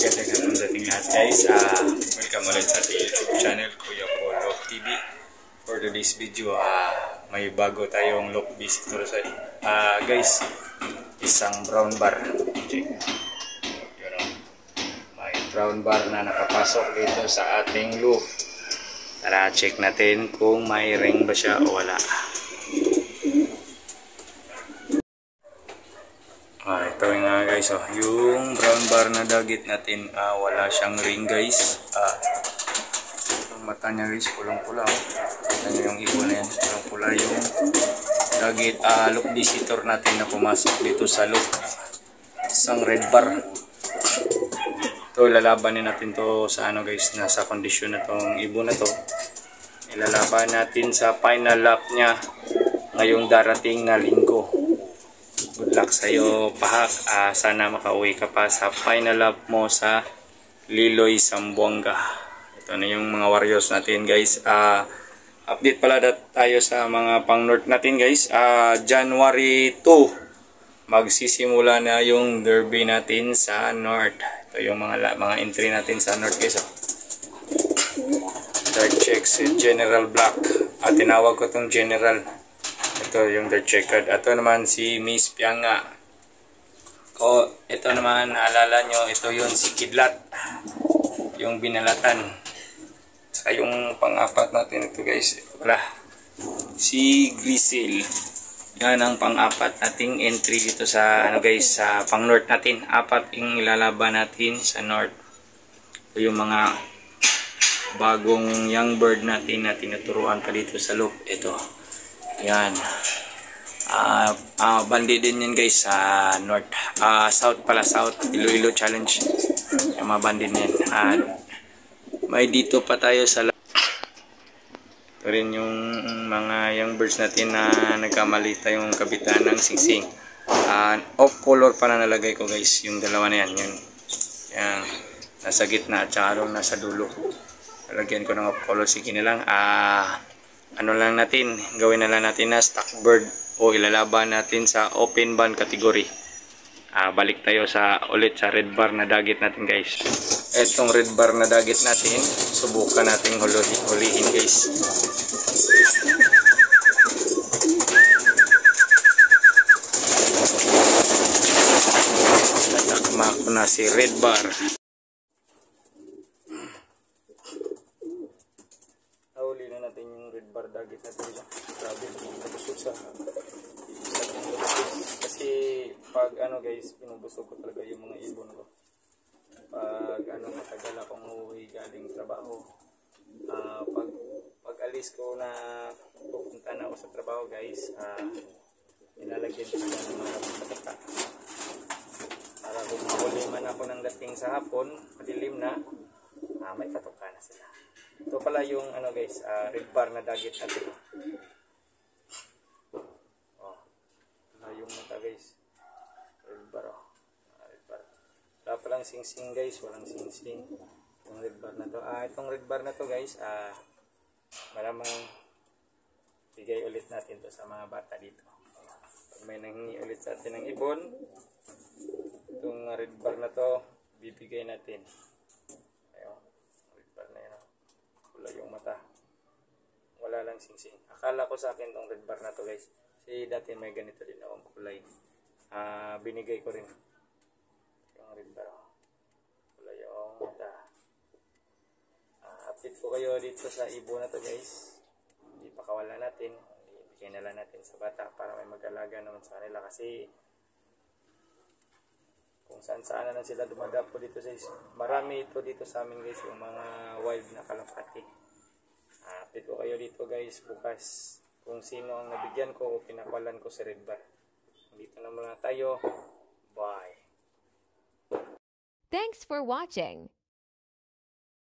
Magandang dating lahat guys. Welcome ulit sa ating YouTube channel, Kuya Polo TV. For today's video, may bago tayong lock visitor sa guys, isang brown bar. Check. Yun o. May brown bar na nakapasok dito sa ating loop. Tara, check natin kung may ring ba siya o wala. Ito nga guys, yung brown bar na dagit natin, wala siyang ring guys. Yung mata niya guys, pulang-pula. Ito nyo yung ibon na yan, pulang-pula yung dagit loop visitor natin na pumasok dito sa loop. Isang red bar. Ito, ilalabanin natin to sa ano guys, nasa kondisyon na tong ibon na to. Ilalaban natin sa final lap niya ngayong darating na linggo. Good luck sa iyo, Pahak. Sana makauwi ka pa sa final lap mo sa Liloy, Zamboanga. Ito na yung mga warriors natin guys. Update pala tayo sa mga pang north natin guys. January 2 magsisimula na yung derby natin sa north. Ito yung mga entry natin sa north guys. Third check si General Black. Tinawag ko tong General. Ito yung the checkered. Ito naman si Miss Pianga. Ito naman, naalala nyo, ito yun si Kidlat. Yung binalatan. Saka yung pang-apat natin ito guys. Wala. Si Grizzle. Yan ang pang-apat nating entry dito sa ano guys, sa pang-north natin. Apat yung ilalaban natin sa north. Ito yung mga bagong young bird natin na tinuturuan pa dito sa loop. Ito. Yan. Bandi din yan guys sa north. South pala, south. Iloilo challenge. Yung mga bandi yan. May dito pa tayo sa ito rin yung mga young birds natin na nagkamali tayong kabitan ng singsing. Off color pa na nalagay ko guys. Yung dalawa na yan. Yan. Nasa gitna at saka nasa dulo. Lalagyan ko ng off color. Sige na lang. Ano lang natin, gawin na lang natin na stock bird o ilalaban natin sa open band category. Balik tayo ulit sa red bar na dagit natin guys. Etong red bar na dagit natin, subukan natin hulihin guys. Tatakma ko na si red bar. Nahuli na natin yung red bar dagit natin. Grabe, nabusog sa kasi pag ano guys, pinubusog ko talaga yung mga ibon ko. Pag matagal akong uuwi galing trabaho, pag alis ko na pupunta na ako sa trabaho guys, nilalagyan ko sila ng mga pataka. Para kung mahuli man ako ng dating sa hapon, madilim na, may patuka na sila. Ito pala yung ano guys, red bar na dagit natin. Yung mata guys. Red bar. Red bar. Wala palang sing-sing guys, walang sing-sing. Yung red bar na to. Itong red bar na to guys, malamang bigay ulit natin to sa mga bata dito. Pag may nanghingi ulit sa atin ng ibon, itong red bar na to, bibigay natin. Yung mata, wala lang sing-sing. Akala ko sa akin tong red bar na to guys, kasi dati may ganito din akong kulay. Binigay ko rin yung red bar. Kulay yung mata. Update ko kayo dito sa ibon na to guys. Hindi pa kawala natin, ibigay na lang natin sa bata para may mag-alaga naman sa kanila, kasi kung saan-saan na sila dumadapo dito sa marami ito dito sa amin guys, yung mga wild na kalapati. Update ko kayo dito guys bukas kung sino ang nabigyan ko o pinakawalan ko sa red bar. Dito na muna tayo. Bye. Thanks for watching.